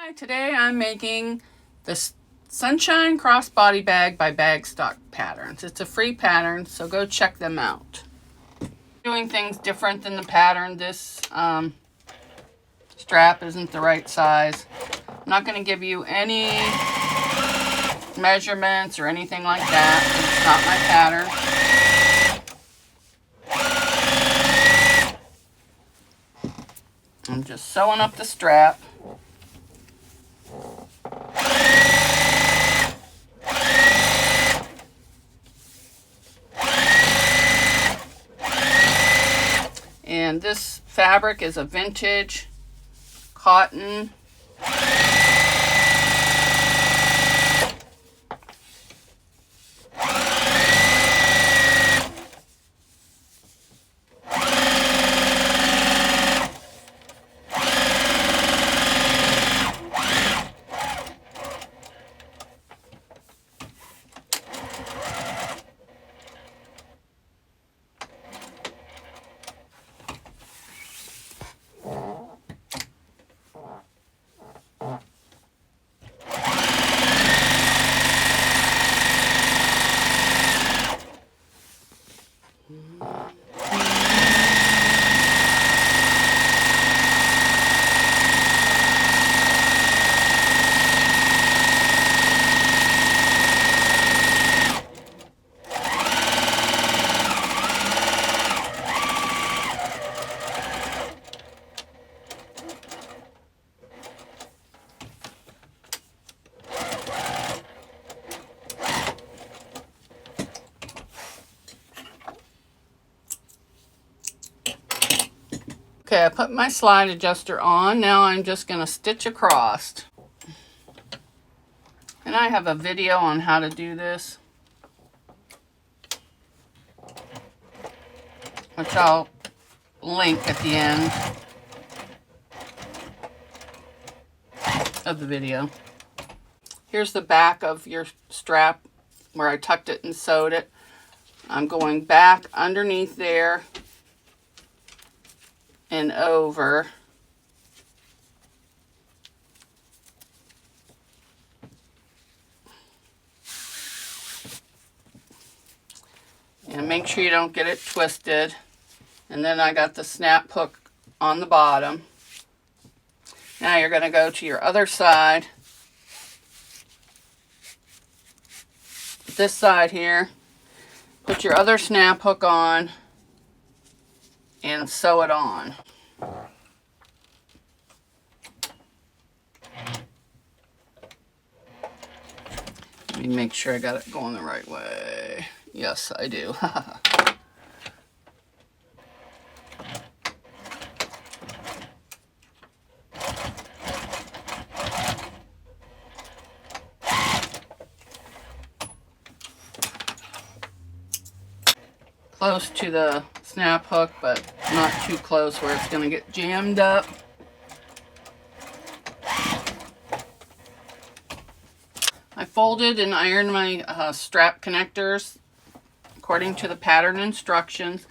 Hi, today I'm making this Sunshine Crossbody Bag by Bagstock Patterns. It's a free pattern, so go check them out. Doing things different than the pattern. This strap isn't the right size. I'm not going to give you any measurements or anything like that. It's not my pattern. I'm just sewing up the strap. And this fabric is a vintage cotton. Okay, I put my slide adjuster on. Now I'm just going to stitch across. And I have a video on how to do this, which I'll link at the end of the video. Here's the back of your strap where I tucked it and sewed it. I'm going back underneath there and over. And make sure you don't get it twisted. And then I got the snap hook on the bottom. Now you're going to go to your other side. This side here. Put your other snap hook on and sew it on. Let me make sure I got it going the right way. Yes, I do. Close to the snap hook, but not too close where it's going to get jammed up. I folded and ironed my strap connectors according to the pattern instructions.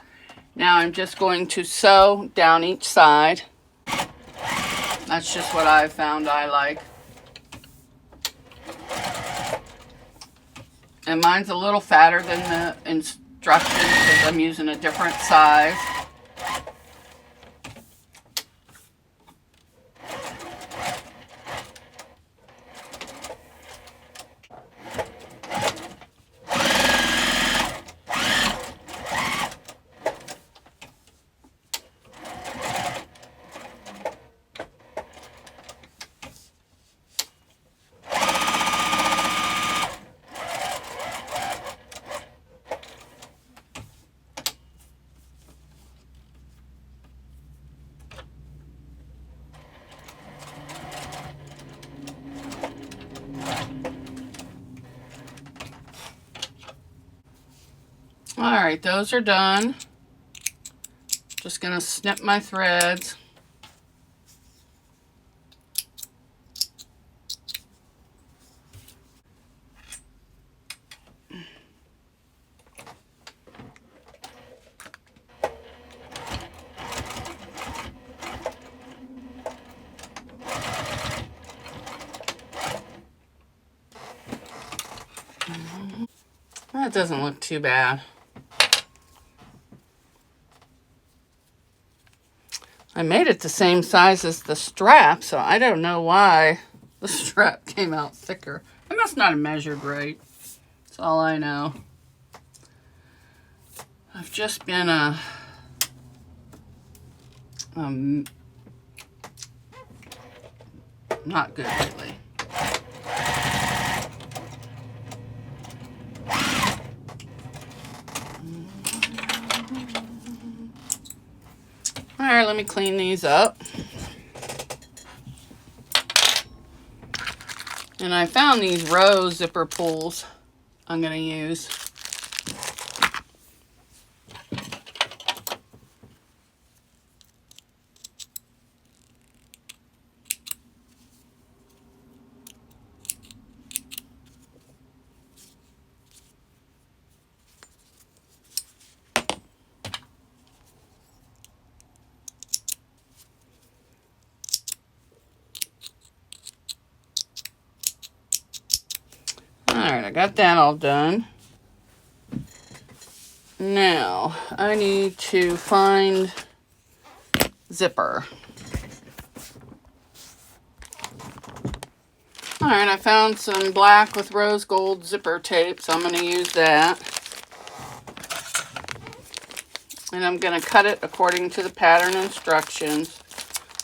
Now I'm just going to sew down each side. That's just what I found I like. And mine's a little fatter than the instructions because I'm using a different size. Alright, those are done. Just going to snip my threads. That doesn't look too bad. I made it the same size as the strap, so I don't know why the strap came out thicker. I must not have measured right. That's all I know. I've just been not good lately. All right, let me clean these up. And I found these rose zipper pulls I'm going to use. Alright, I got that all done. Now, I need to find zipper. Alright, I found some black with rose gold zipper tape, so I'm going to use that. And I'm going to cut it according to the pattern instructions,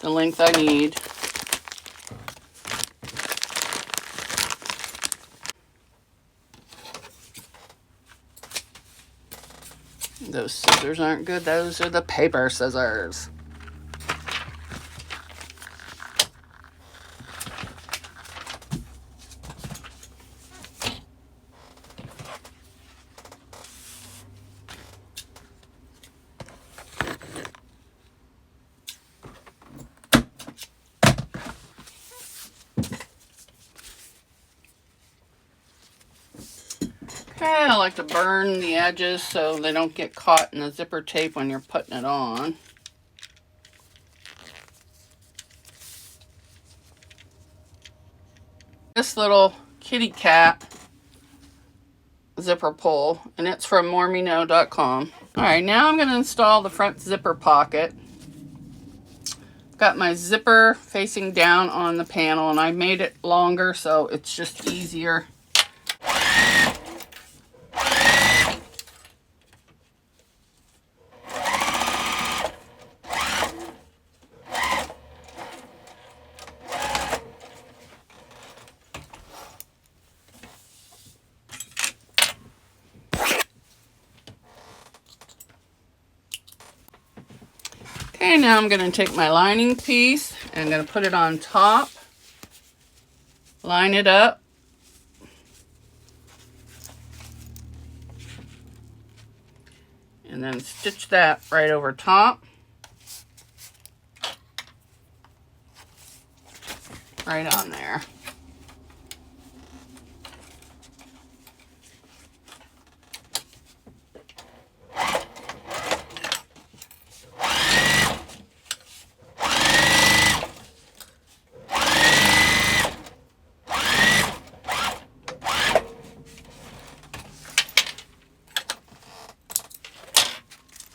the length I need. Those scissors aren't good. Those are the paper scissors. Okay, I like to burn the edges so they don't get caught in the zipper tape when you're putting it on. This little kitty cat zipper pull, and it's from moremeknow.com. Alright, now I'm going to install the front zipper pocket. Got my zipper facing down on the panel, and I made it longer so it's just easier. Okay, now I'm going to take my lining piece and I'm going to put it on top, line it up, and then stitch that right over top, right on there.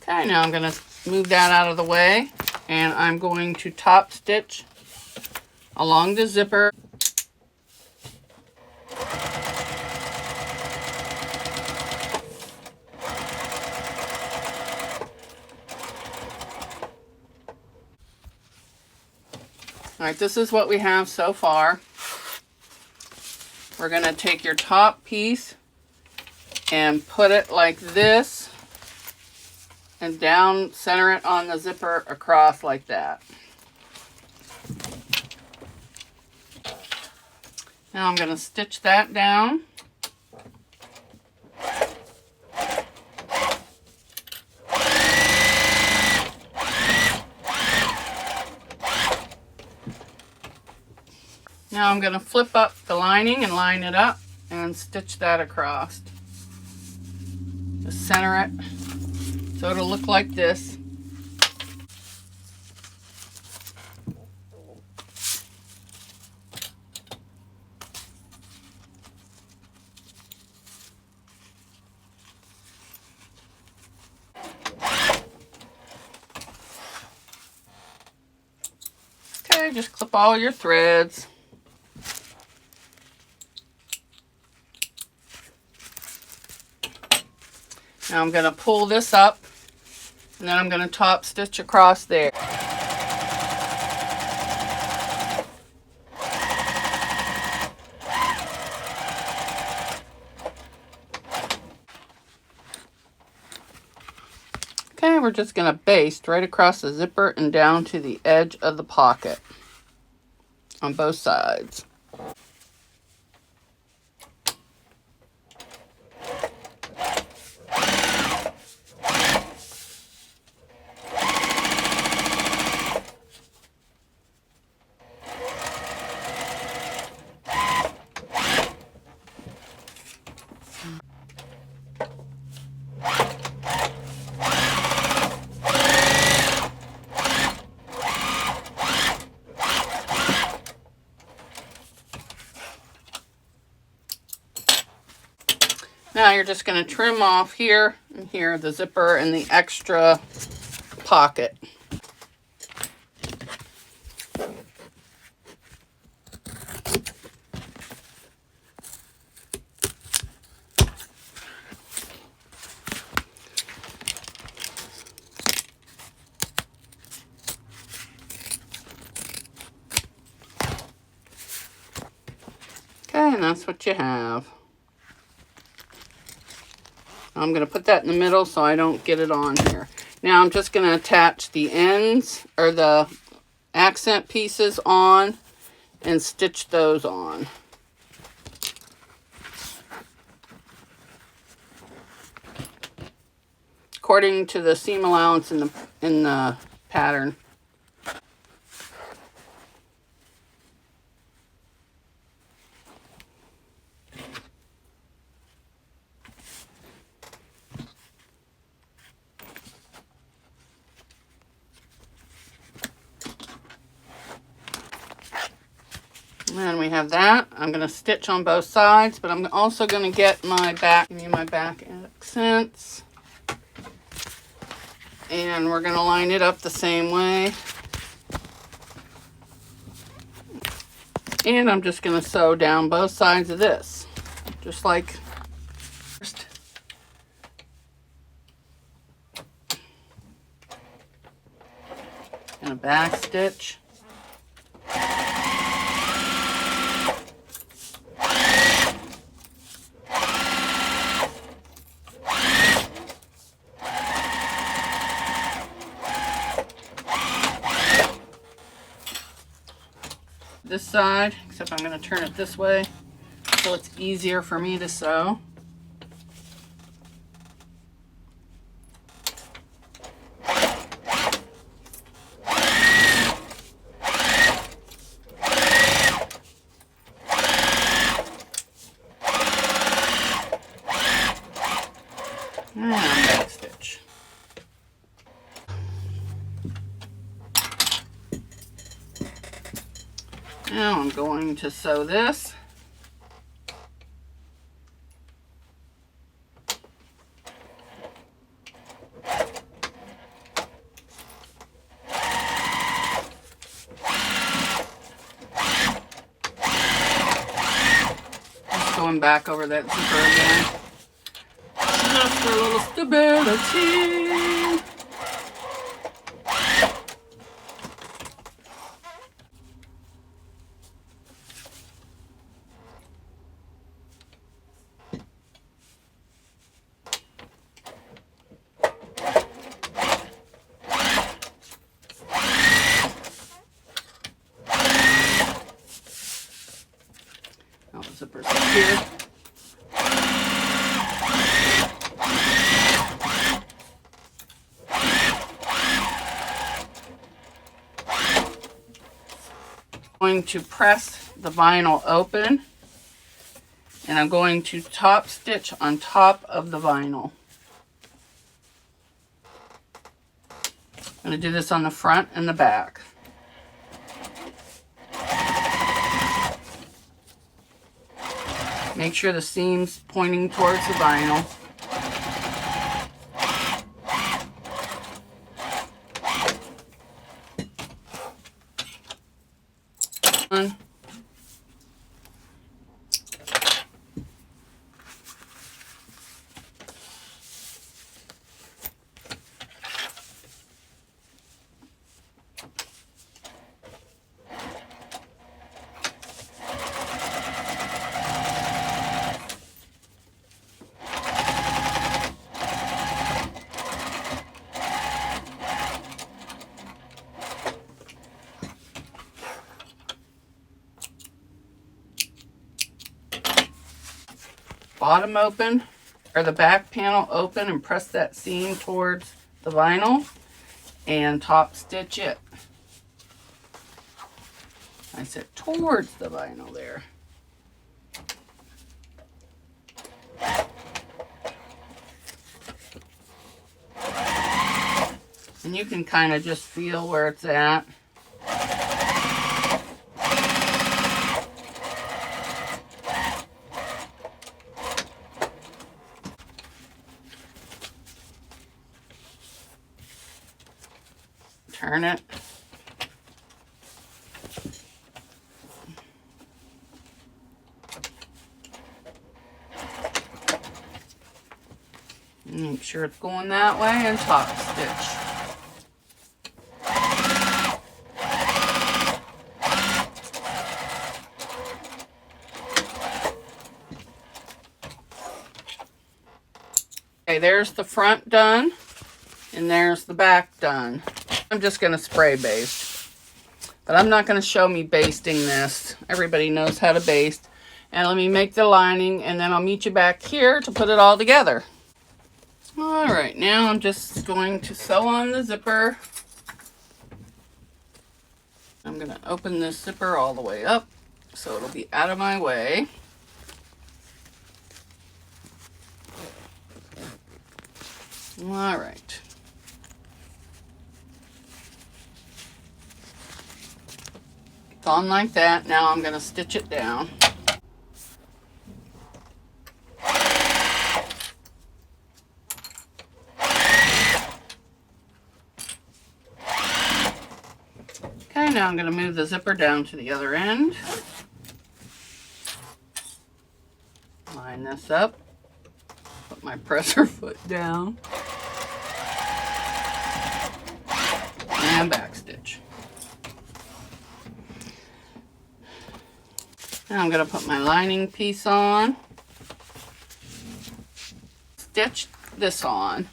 Okay, now I'm going to move that out of the way, and I'm going to top stitch along the zipper. Alright, this is what we have so far. We're going to take your top piece and put it like this, and down, center it on the zipper across like that. Now I'm going to stitch that down. Now I'm going to flip up the lining and line it up and stitch that across. Just center it so it'll look like this. Okay, just clip all your threads. Now I'm going to pull this up, and then I'm going to top stitch across there. Okay, we're just going to baste right across the zipper and down to the edge of the pocket on both sides. Now you're just going to trim off here and here the zipper and the extra pocket. Okay, and that's what you have. I'm going to put that in the middle so I don't get it on here. Now I'm just going to attach the ends or the accent pieces on and stitch those on. According to the seam allowance in the pattern. And we have that. I'm going to stitch on both sides, but I'm also going to get my back, give me my back accents. And we're going to line it up the same way. And I'm just going to sew down both sides of this, just like first. And a back stitch. This side, except I'm going to turn it this way so it's easier for me to sew. And back stitch. Now I'm going to sew this. Just going back over that zipper again. Just for a little stability. Now the zipper's here. Going to press the vinyl open, and I'm going to top stitch on top of the vinyl. I'm going to do this on the front and the back. Make sure the seam's pointing towards the vinyl. Bottom open, or the back panel open, and press that seam towards the vinyl and top stitch it. I said towards the vinyl there. And you can kind of just feel where it's at. Turn it. Make sure it's going that way and top stitch. Okay, there's the front done, and there's the back done. I'm just going to spray baste, but I'm not going to show me basting this. Everybody knows how to baste. And let me make the lining, and then I'll meet you back here to put it all together. All right, now I'm just going to sew on the zipper. I'm going to open this zipper all the way up so it'll be out of my way. All right. It's on like that. Now I'm going to stitch it down. Okay, now I'm going to move the zipper down to the other end. Line this up. Put my presser foot down. And back stitch. Now I'm going to put my lining piece on. Stitch this on.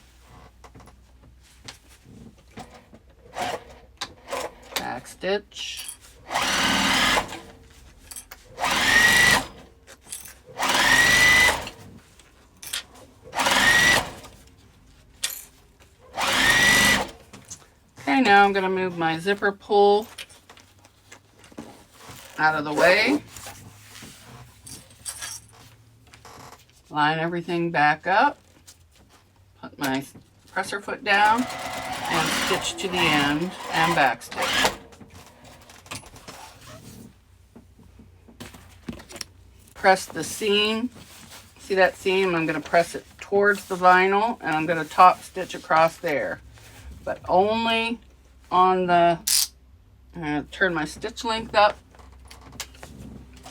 Back stitch. Okay, now I'm going to move my zipper pull out of the way. Line everything back up. Put my presser foot down and stitch to the end and back stitch. Press the seam. See that seam? I'm going to press it towards the vinyl, and I'm going to top stitch across there. But only on the, turn my stitch length up,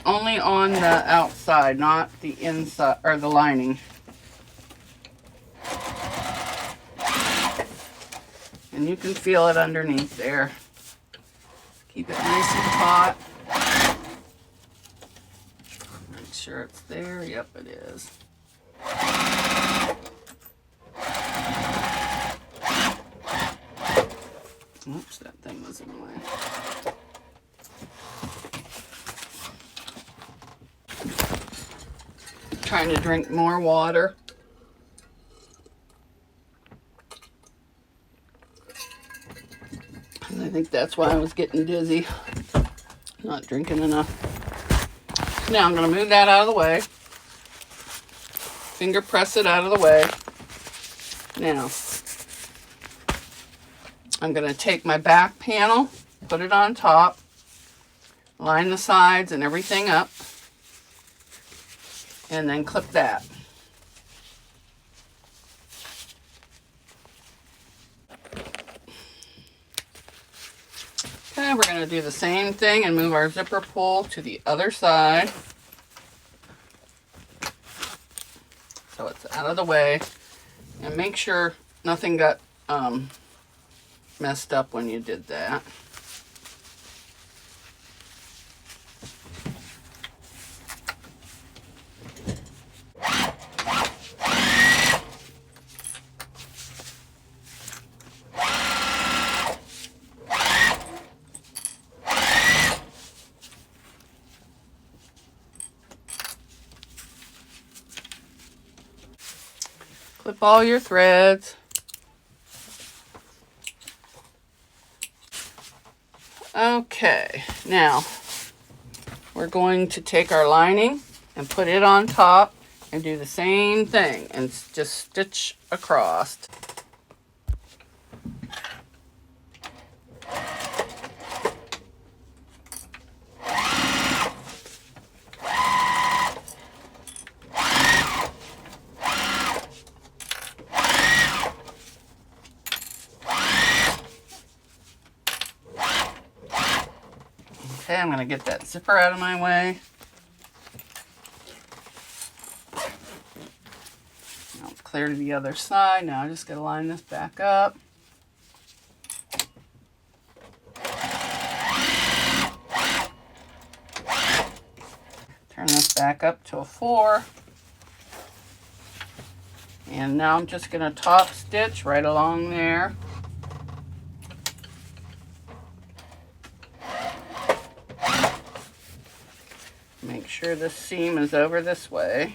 only on the outside, not the inside, or the lining. And you can feel it underneath there. Keep it nice and taut. Make sure it's there. Yep, it is. Oops, that thing was in the way. Trying to drink more water. And I think that's why I was getting dizzy. Not drinking enough. Now I'm going to move that out of the way. Finger press it out of the way. Now, I'm going to take my back panel, put it on top, line the sides and everything up, and then clip that. Okay, we're going to do the same thing and move our zipper pull to the other side. So it's out of the way. And make sure nothing got messed up when you did that. Clip all your threads. Okay, now we're going to take our lining and put it on top and do the same thing and just stitch across. Okay, I'm going to get that zipper out of my way. Now it's clear to the other side. Now I just got to line this back up. Turn this back up to a 4. And now I'm just going to top stitch right along there. Make sure the seam is over this way.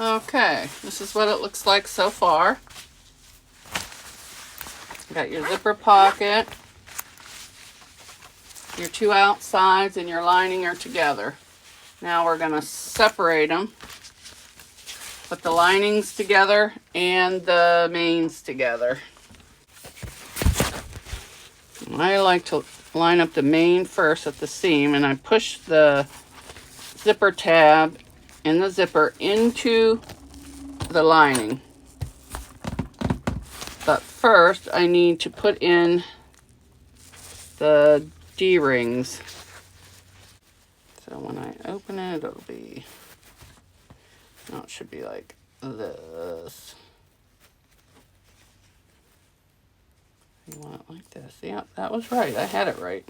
Okay, this is what it looks like so far. You got your zipper pocket, your 2 outsides, and your lining are together. Now we're going to separate them. Put the linings together and the mains together. I like to line up the main first at the seam, and I push the zipper tab and the zipper into the lining. But first I need to put in the D-rings. So when I open it, it'll be, no, it should be like this. You want it like this. Yeah, that was right. I had it right.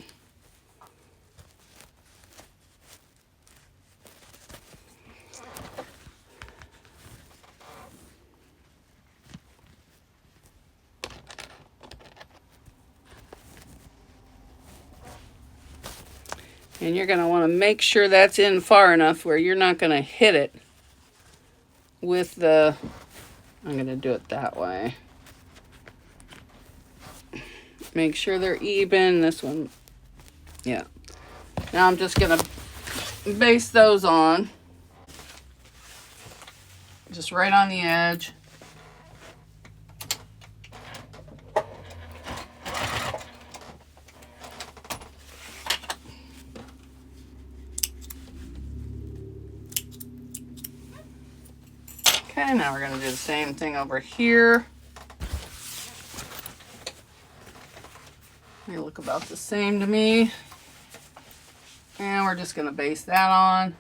And you're going to want to make sure that's in far enough where you're not going to hit it with the, I'm going to do it that way. Make sure they're even. This one, yeah. Now I'm just going to base those on. Just right on the edge. Okay, now we're going to do the same thing over here. They look about the same to me. And we're just going to base that on.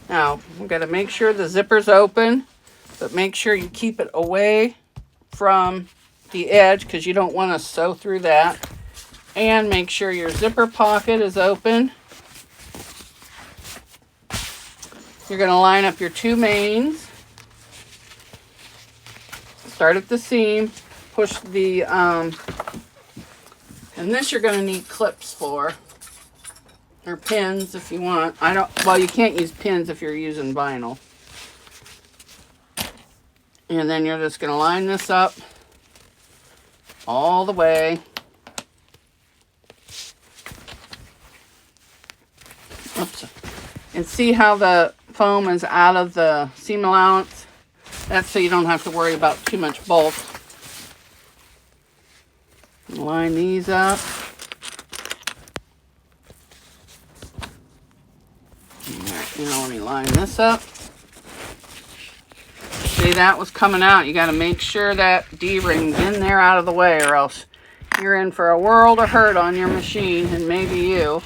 Now, we've got to make sure the zipper's open, but make sure you keep it away from the edge because you don't want to sew through that. And make sure your zipper pocket is open. You're going to line up your 2 mains. Start at the seam, push the, and this you're going to need clips for. or pins if you want. Well, you can't use pins if you're using vinyl. And then you're just going to line this up all the way. Oops. And see how the foam is out of the seam allowance? That's so you don't have to worry about too much bulk. Line these up. Alright, now let me line this up. See, that was coming out. You got to make sure that D-ring's in there out of the way, or else you're in for a world of hurt on your machine, and maybe you.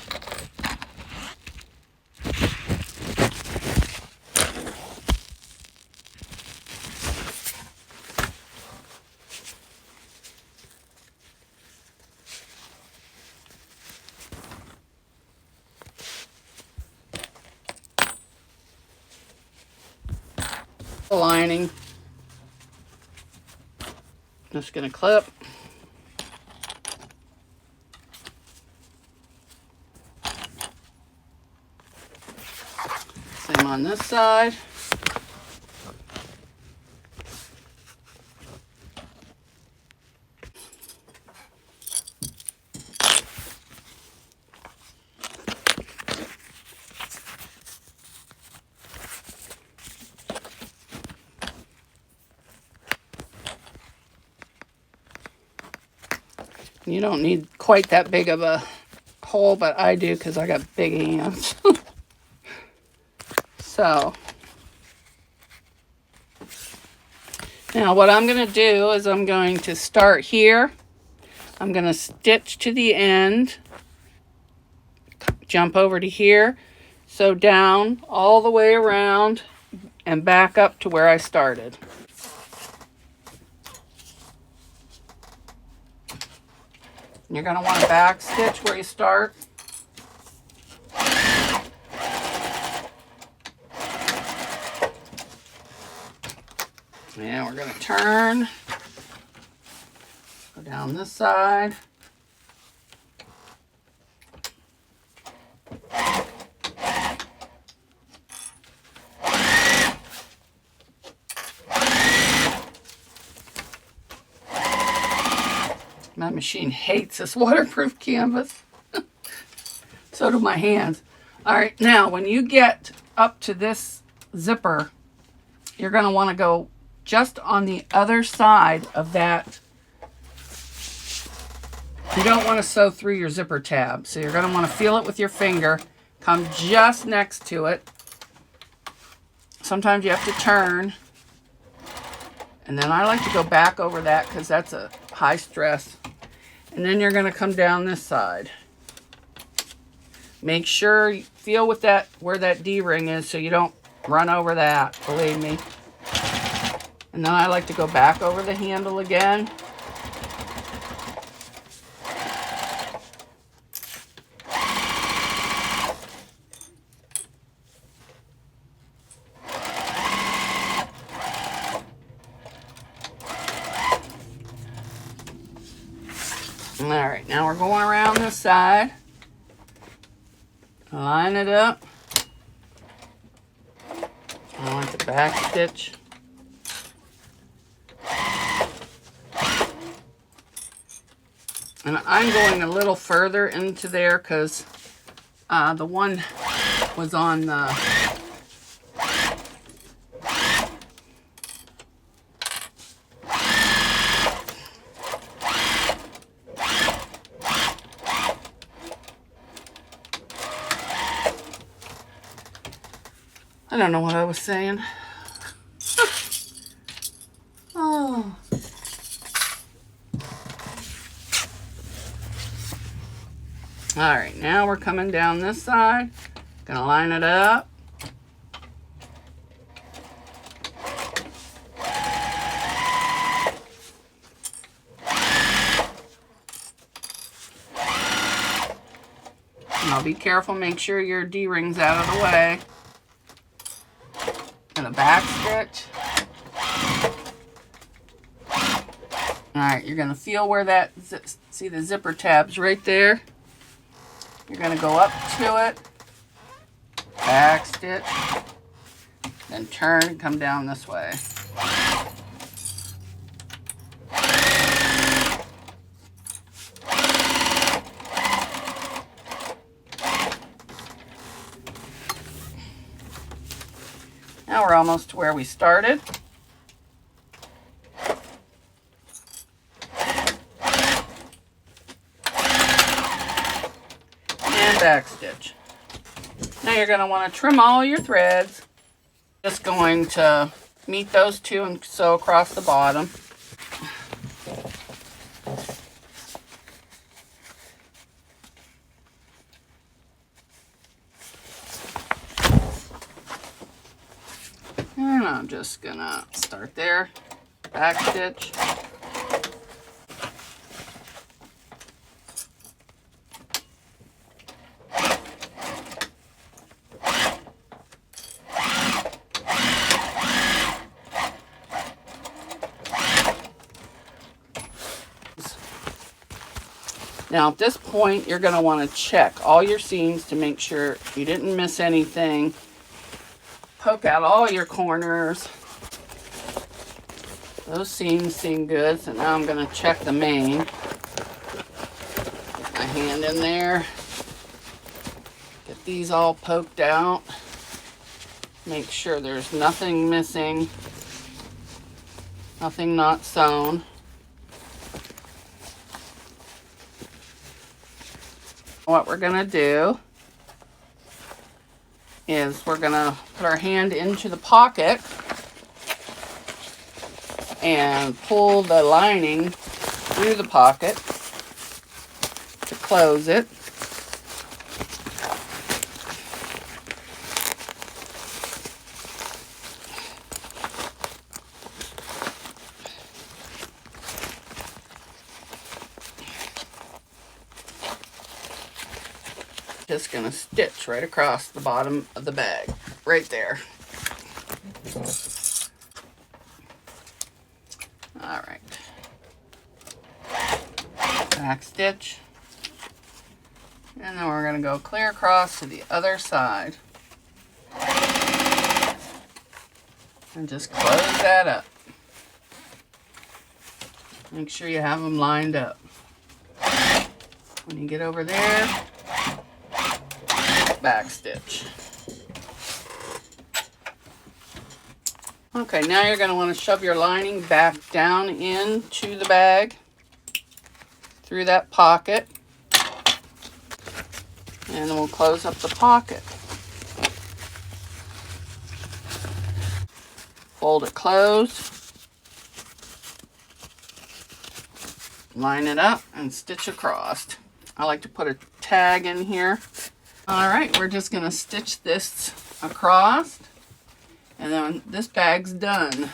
The lining. Just going to clip. Same on this side. You don't need quite that big of a hole, but I do because I got big hands. So, now what I'm going to do is I'm going to start here. I'm going to stitch to the end, jump over to here, sew down all the way around, and back up to where I started. You're going to want to back stitch where you start. And we're going to turn, go down this side. My machine hates this waterproof canvas. So do my hands. All right, now when you get up to this zipper, you're going to want to go just on the other side of that. You don't want to sew through your zipper tab. So you're going to want to feel it with your finger. Come just next to it. Sometimes you have to turn. And then I like to go back over that because that's a high stress. And then you're going to come down this side. Make sure you feel with that where that D-ring is so you don't run over that, believe me. And then I like to go back over the handle again. All right, now we're going around this side. Line it up. I want the back stitch. And I'm going a little further into there because the one was on the I don't know what I was saying. Oh. All right, now we're coming down this side. Gonna line it up. Now be careful, make sure your D-ring's out of the way. And a back stitch. All right, you're gonna feel where that, see the zipper tabs right there? You're going to go up to it, back stitch, then turn and come down this way. Now we're almost to where we started. And back stitch. Now you're going to want to trim all your threads. Just going to meet those two and sew across the bottom. And I'm just gonna start there, back stitch. Now at this point, you're going to want to check all your seams to make sure you didn't miss anything. Poke out all your corners. Those seams seem good, so now I'm going to check the main. Get my hand in there. Get these all poked out. Make sure there's nothing missing. Nothing not sewn. What we're going to do is we're going to put our hand into the pocket and pull the lining through the pocket to close it. Just gonna stitch right across the bottom of the bag, right there. All right. Back stitch. And then we're gonna go clear across to the other side. And just close that up. Make sure you have them lined up. When you get over there, back stitch. Okay, now you're going to want to shove your lining back down into the bag through that pocket, and then we'll close up the pocket. Fold it closed, line it up, and stitch across. I like to put a tag in here. All right, we're just gonna stitch this across, and then this bag's done.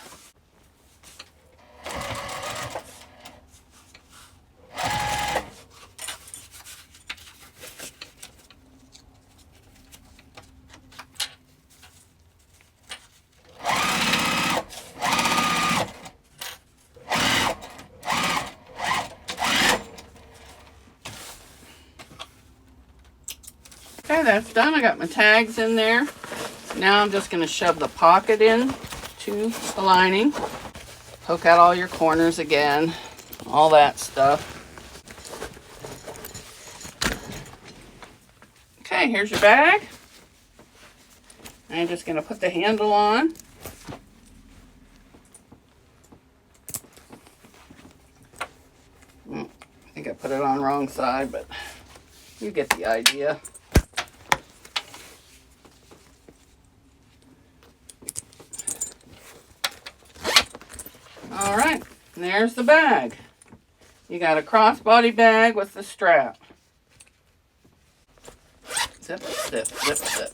Okay, that's done. I got my tags in there. Now I'm just going to shove the pocket in to the lining. Poke out all your corners again. All that stuff. Okay, here's your bag. I'm just going to put the handle on. I think I put it on the wrong side, but you get the idea. All right, and there's the bag. You got a crossbody bag with the strap. Zip, zip, zip, zip.